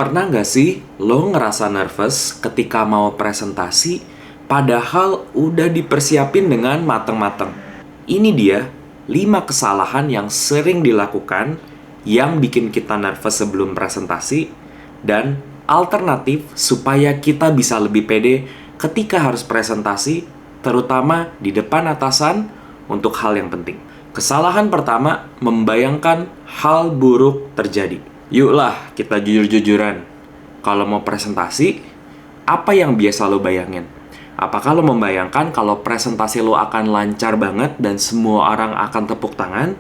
Pernah nggak sih lo ngerasa nervous ketika mau presentasi, padahal udah dipersiapin dengan mateng-mateng? Ini dia 5 kesalahan yang sering dilakukan yang bikin kita nervous sebelum presentasi, dan alternatif supaya kita bisa lebih pede ketika harus presentasi, terutama di depan atasan untuk hal yang penting. Kesalahan pertama, membayangkan hal buruk terjadi. Yuklah, kita jujur-jujuran. Kalau mau presentasi, apa yang biasa lo bayangin? Apakah lo membayangkan kalau presentasi lo akan lancar banget dan semua orang akan tepuk tangan?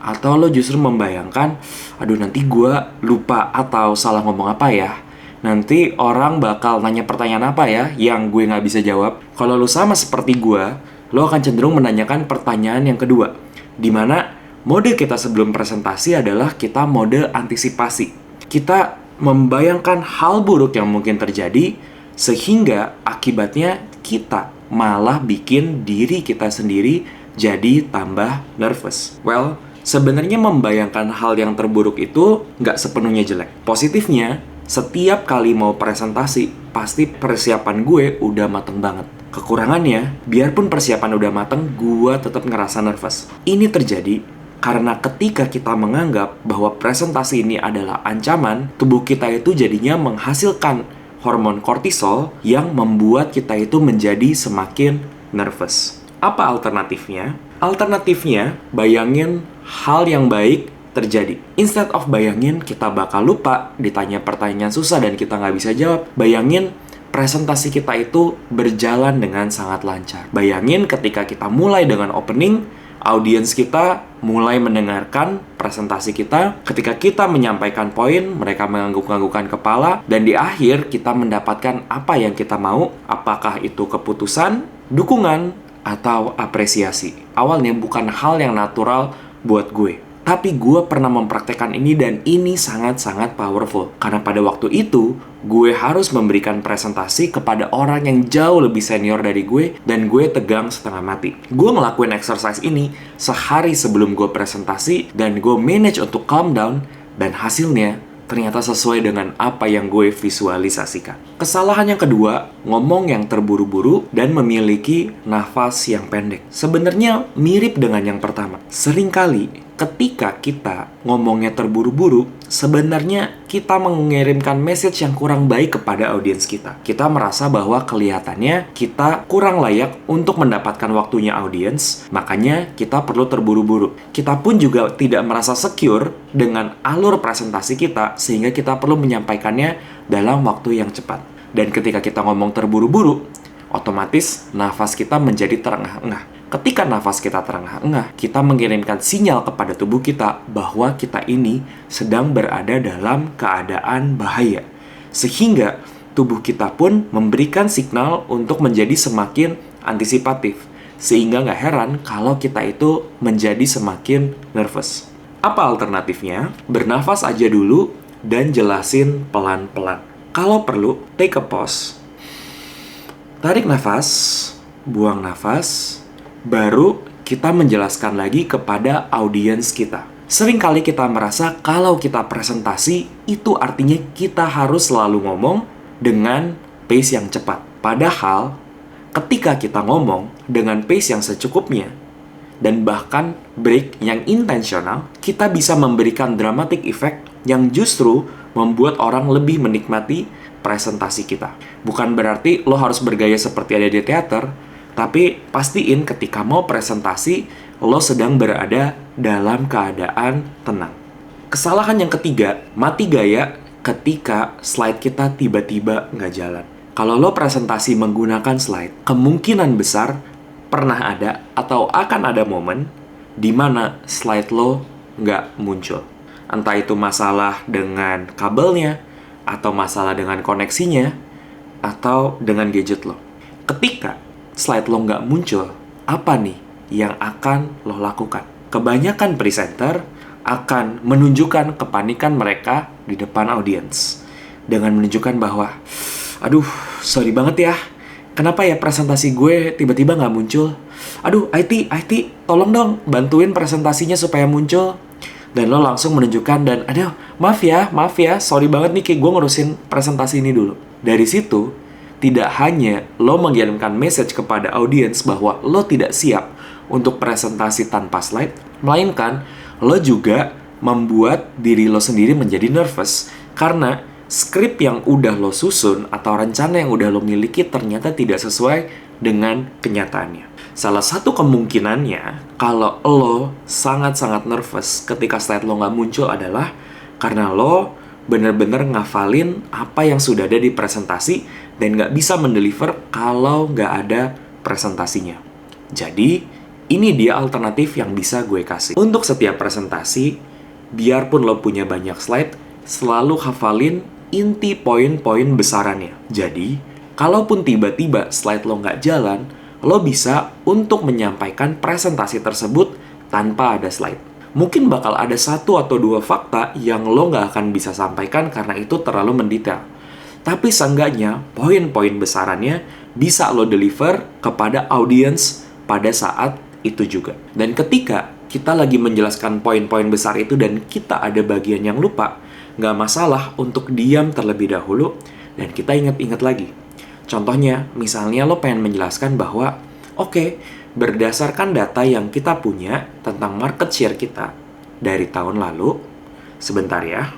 Atau lo justru membayangkan, aduh nanti gue lupa atau salah ngomong apa ya? Nanti orang bakal nanya pertanyaan apa ya yang gue nggak bisa jawab? Kalau lo sama seperti gue, lo akan cenderung menanyakan pertanyaan yang kedua, di mana mode kita sebelum presentasi adalah kita mode antisipasi. Kita membayangkan hal buruk yang mungkin terjadi, sehingga akibatnya kita malah bikin diri kita sendiri jadi tambah nervous. Well, sebenarnya membayangkan hal yang terburuk itu nggak sepenuhnya jelek. Positifnya, setiap kali mau presentasi, pasti persiapan gue udah mateng banget. Kekurangannya, biarpun persiapan udah mateng, gue tetap ngerasa nervous. Ini terjadi karena ketika kita menganggap bahwa presentasi ini adalah ancaman, tubuh kita itu jadinya menghasilkan hormon kortisol yang membuat kita itu menjadi semakin nervous. Apa alternatifnya? Alternatifnya, bayangin hal yang baik terjadi. Instead of bayangin kita bakal lupa, ditanya pertanyaan susah dan kita nggak bisa jawab, bayangin presentasi kita itu berjalan dengan sangat lancar. Bayangin ketika kita mulai dengan opening, audiens kita mulai mendengarkan presentasi kita. Ketika kita menyampaikan poin, mereka mengangguk-anggukan kepala. Dan di akhir, kita mendapatkan apa yang kita mau. Apakah itu keputusan, dukungan, atau apresiasi. Awalnya bukan hal yang natural buat gue. Tapi gue pernah mempraktekkan ini dan ini sangat-sangat powerful. Karena pada waktu itu, gue harus memberikan presentasi kepada orang yang jauh lebih senior dari gue dan gue tegang setengah mati. Gue ngelakuin exercise ini sehari sebelum gue presentasi dan gue manage untuk calm down dan hasilnya ternyata sesuai dengan apa yang gue visualisasikan. Kesalahan yang kedua, ngomong yang terburu-buru dan memiliki nafas yang pendek. Sebenarnya mirip dengan yang pertama. Seringkali ketika kita ngomongnya terburu-buru, sebenarnya kita mengirimkan message yang kurang baik kepada audiens kita. Kita merasa bahwa kelihatannya kita kurang layak untuk mendapatkan waktunya audiens, makanya kita perlu terburu-buru. Kita pun juga tidak merasa secure dengan alur presentasi kita, sehingga kita perlu menyampaikannya dalam waktu yang cepat. Dan ketika kita ngomong terburu-buru, otomatis nafas kita menjadi terengah-engah. Ketika nafas kita terengah-engah, kita mengirimkan sinyal kepada tubuh kita bahwa kita ini sedang berada dalam keadaan bahaya. Sehingga tubuh kita pun memberikan signal untuk menjadi semakin antisipatif. Sehingga nggak heran kalau kita itu menjadi semakin nervous. Apa alternatifnya? Bernafas aja dulu dan jelasin pelan-pelan. Kalau perlu, take a pause. Tarik nafas, buang nafas, baru kita menjelaskan lagi kepada audiens kita. Seringkali kita merasa kalau kita presentasi, itu artinya kita harus selalu ngomong dengan pace yang cepat. Padahal, ketika kita ngomong dengan pace yang secukupnya, dan bahkan break yang intensional, kita bisa memberikan dramatic effect yang justru membuat orang lebih menikmati presentasi kita. Bukan berarti lo harus bergaya seperti ada di teater, tapi pastiin ketika mau presentasi, lo sedang berada dalam keadaan tenang. Kesalahan yang ketiga, mati gaya ketika slide kita tiba-tiba nggak jalan. Kalau lo presentasi menggunakan slide, kemungkinan besar pernah ada atau akan ada momen di mana slide lo nggak muncul. Entah itu masalah dengan kabelnya, atau masalah dengan koneksinya, atau dengan gadget lo. Ketika slide lo nggak muncul, apa nih yang akan lo lakukan? Kebanyakan presenter akan menunjukkan kepanikan mereka di depan audiens dengan menunjukkan bahwa, aduh, sorry banget ya, kenapa ya presentasi gue tiba-tiba nggak muncul? Aduh, IT, tolong dong bantuin presentasinya supaya muncul. Dan lo langsung menunjukkan dan, aduh, maaf ya, sorry banget nih, kayak gue ngurusin presentasi ini dulu. Dari situ, tidak hanya lo mengirimkan message kepada audiens bahwa lo tidak siap untuk presentasi tanpa slide, melainkan lo juga membuat diri lo sendiri menjadi nervous. Karena skrip yang udah lo susun atau rencana yang udah lo miliki ternyata tidak sesuai dengan kenyataannya. Salah satu kemungkinannya, kalau lo sangat-sangat nervous ketika slide lo nggak muncul adalah karena lo bener-bener ngafalin apa yang sudah ada di presentasi dan nggak bisa mendeliver kalau nggak ada presentasinya. Jadi, ini dia alternatif yang bisa gue kasih. Untuk setiap presentasi, biarpun lo punya banyak slide, selalu hafalin inti poin-poin besarannya. Jadi, kalaupun tiba-tiba slide lo nggak jalan, lo bisa untuk menyampaikan presentasi tersebut tanpa ada slide. Mungkin bakal ada 1 atau 2 fakta yang lo nggak akan bisa sampaikan karena itu terlalu mendetail. Tapi seenggaknya, poin-poin besarannya bisa lo deliver kepada audiens pada saat itu juga. Dan ketika kita lagi menjelaskan poin-poin besar itu dan kita ada bagian yang lupa, nggak masalah untuk diam terlebih dahulu dan kita ingat-ingat lagi. Contohnya, misalnya lo pengen menjelaskan bahwa, oke, berdasarkan data yang kita punya tentang market share kita dari tahun lalu, sebentar ya,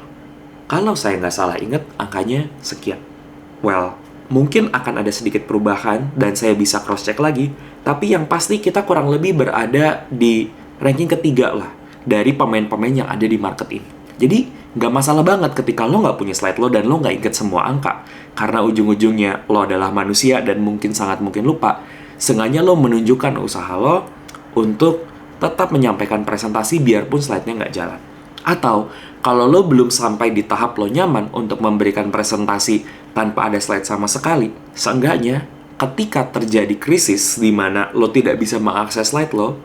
kalau saya nggak salah ingat, angkanya sekian. Well, mungkin akan ada sedikit perubahan dan saya bisa cross-check lagi, tapi yang pasti kita kurang lebih berada di ranking ketiga lah dari pemain-pemain yang ada di market ini. Jadi, nggak masalah banget ketika lo nggak punya slide lo dan lo nggak inget semua angka. Karena ujung-ujungnya lo adalah manusia dan mungkin sangat mungkin lupa. Sengaja lo menunjukkan usaha lo untuk tetap menyampaikan presentasi biarpun slide-nya nggak jalan. Atau, kalau lo belum sampai di tahap lo nyaman untuk memberikan presentasi tanpa ada slide sama sekali, seenggaknya ketika terjadi krisis di mana lo tidak bisa mengakses slide lo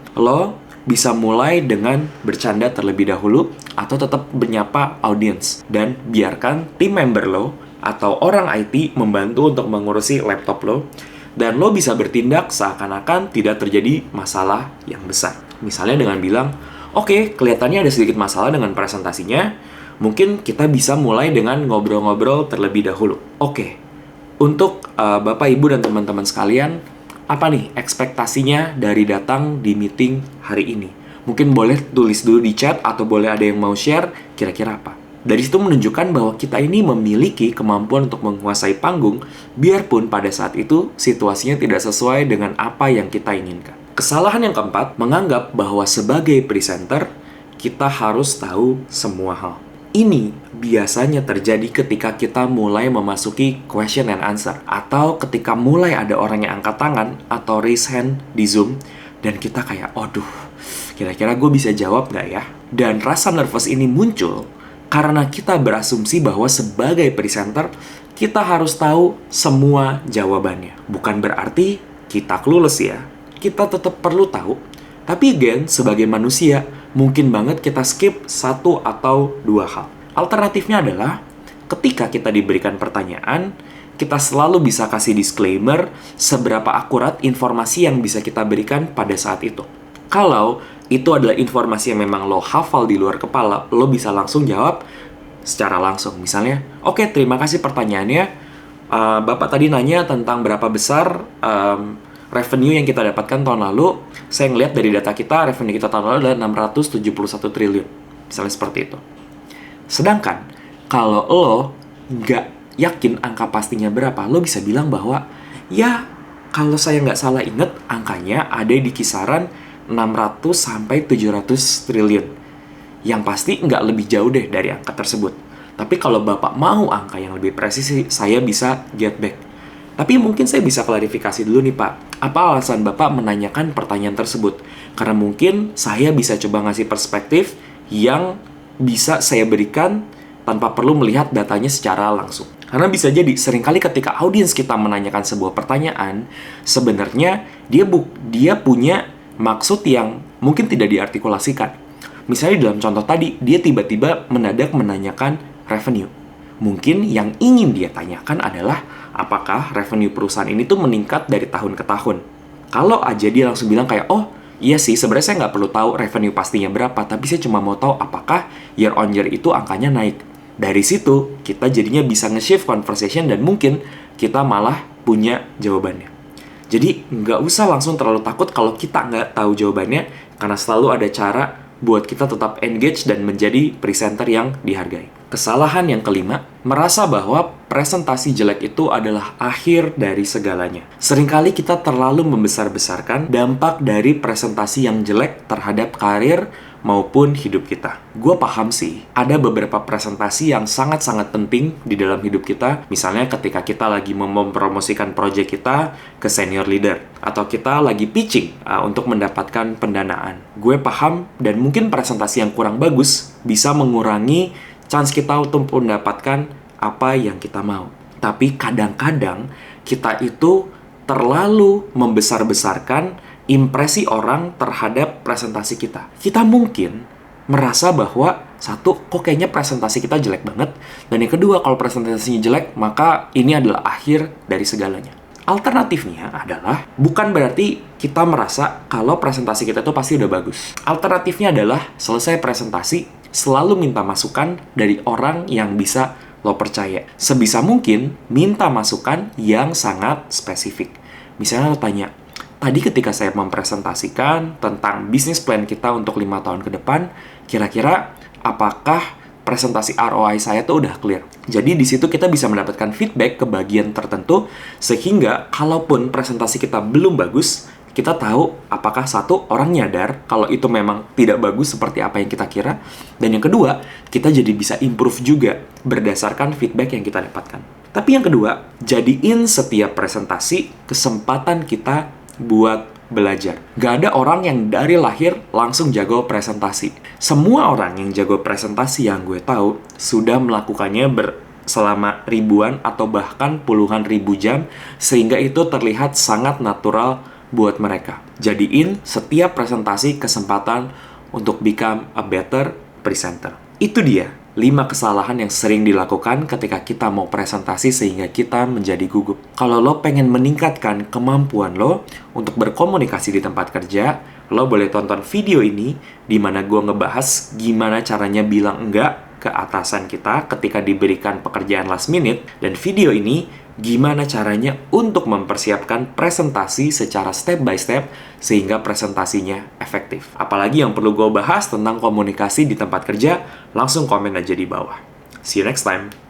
bisa mulai dengan bercanda terlebih dahulu atau tetap menyapa audiens dan biarkan tim member lo atau orang IT membantu untuk mengurusi laptop lo dan lo bisa bertindak seakan-akan tidak terjadi masalah yang besar. Misalnya dengan bilang, oke, kelihatannya ada sedikit masalah dengan presentasinya, mungkin kita bisa mulai dengan ngobrol-ngobrol terlebih dahulu. Oke, untuk Bapak, Ibu, dan teman-teman sekalian, apa nih ekspektasinya dari datang di meeting hari ini? Mungkin boleh tulis dulu di chat atau boleh ada yang mau share kira-kira apa. Dari situ menunjukkan bahwa kita ini memiliki kemampuan untuk menguasai panggung biarpun pada saat itu situasinya tidak sesuai dengan apa yang kita inginkan. Kesalahan yang keempat, menganggap bahwa sebagai presenter kita harus tahu semua hal. Ini biasanya terjadi ketika kita mulai memasuki question and answer atau ketika mulai ada orang yang angkat tangan atau raise hand di Zoom dan kita kayak, aduh, kira-kira gue bisa jawab nggak ya? Dan rasa nervous ini muncul karena kita berasumsi bahwa sebagai presenter kita harus tahu semua jawabannya. Bukan berarti kita clueless ya. Kita tetap perlu tahu. Tapi again, sebagai manusia, mungkin banget kita skip 1 atau 2 hal. Alternatifnya adalah, ketika kita diberikan pertanyaan, kita selalu bisa kasih disclaimer seberapa akurat informasi yang bisa kita berikan pada saat itu. Kalau itu adalah informasi yang memang lo hafal di luar kepala, lo bisa langsung jawab secara langsung. Misalnya, oke, terima kasih pertanyaannya. Bapak tadi nanya tentang berapa besar revenue yang kita dapatkan tahun lalu. Saya ngelihat dari data kita, revenue kita tahun lalu adalah 671 triliun. Misalnya seperti itu. Sedangkan, kalau lo nggak yakin angka pastinya berapa, lo bisa bilang bahwa, ya, kalau saya nggak salah ingat, angkanya ada di kisaran 600 sampai 700 triliun. Yang pasti nggak lebih jauh deh dari angka tersebut. Tapi kalau Bapak mau angka yang lebih presisi, saya bisa get back. Tapi mungkin saya bisa klarifikasi dulu nih Pak. Apa alasan Bapak menanyakan pertanyaan tersebut? Karena mungkin saya bisa coba ngasih perspektif yang bisa saya berikan tanpa perlu melihat datanya secara langsung. Karena bisa jadi seringkali ketika audiens kita menanyakan sebuah pertanyaan, sebenarnya dia punya maksud yang mungkin tidak diartikulasikan. Misalnya dalam contoh tadi, dia tiba-tiba mendadak menanyakan revenue. Mungkin yang ingin dia tanyakan adalah apakah revenue perusahaan ini tuh meningkat dari tahun ke tahun. Kalau aja dia langsung bilang kayak, oh Iya sih, sebenarnya saya nggak perlu tahu revenue pastinya berapa, tapi saya cuma mau tahu apakah year on year itu angkanya naik. Dari situ, kita jadinya bisa nge-shift conversation dan mungkin kita malah punya jawabannya. Jadi, nggak usah langsung terlalu takut kalau kita nggak tahu jawabannya, karena selalu ada cara buat kita tetap engage dan menjadi presenter yang dihargai. Kesalahan yang kelima, merasa bahwa presentasi jelek itu adalah akhir dari segalanya. Seringkali kita terlalu membesar-besarkan dampak dari presentasi yang jelek terhadap karir maupun hidup kita. Gue paham sih, ada beberapa presentasi yang sangat-sangat penting di dalam hidup kita. Misalnya ketika kita lagi mempromosikan proyek kita ke senior leader, atau kita lagi pitching untuk mendapatkan pendanaan. Gue paham dan mungkin presentasi yang kurang bagus bisa mengurangi chance kita untuk mendapatkan apa yang kita mau. Tapi kadang-kadang kita itu terlalu membesar-besarkan impresi orang terhadap presentasi kita. Kita mungkin merasa bahwa satu, kok kayaknya presentasi kita jelek banget. Dan yang kedua, kalau presentasinya jelek, maka ini adalah akhir dari segalanya. Alternatifnya adalah, bukan berarti kita merasa kalau presentasi kita itu pasti udah bagus. Alternatifnya adalah, selesai presentasi, selalu minta masukan dari orang yang bisa lo percaya. Sebisa mungkin, minta masukan yang sangat spesifik. Misalnya lo tanya, tadi ketika saya mempresentasikan tentang bisnis plan kita untuk 5 tahun ke depan, kira-kira apakah presentasi ROI saya tuh udah clear? Jadi di situ kita bisa mendapatkan feedback ke bagian tertentu, sehingga kalaupun presentasi kita belum bagus, kita tahu apakah satu, orang nyadar kalau itu memang tidak bagus seperti apa yang kita kira, dan yang kedua, kita jadi bisa improve juga berdasarkan feedback yang kita dapatkan. Tapi yang kedua, jadiin setiap presentasi kesempatan kita buat belajar. Gak ada orang yang dari lahir langsung jago presentasi. Semua orang yang jago presentasi yang gue tahu sudah melakukannya selama ribuan atau bahkan puluhan ribu jam, sehingga itu terlihat sangat natural buat mereka. Jadiin setiap presentasi kesempatan untuk become a better presenter. Itu dia 5 kesalahan yang sering dilakukan ketika kita mau presentasi sehingga kita menjadi gugup. Kalau lo pengen meningkatkan kemampuan lo untuk berkomunikasi di tempat kerja, lo boleh tonton video ini di mana gue ngebahas gimana caranya bilang enggak ke atasan kita ketika diberikan pekerjaan last minute, dan video ini gimana caranya untuk mempersiapkan presentasi secara step by step sehingga presentasinya efektif. Apalagi yang perlu gue bahas tentang komunikasi di tempat kerja, langsung komen aja di bawah. See you next time!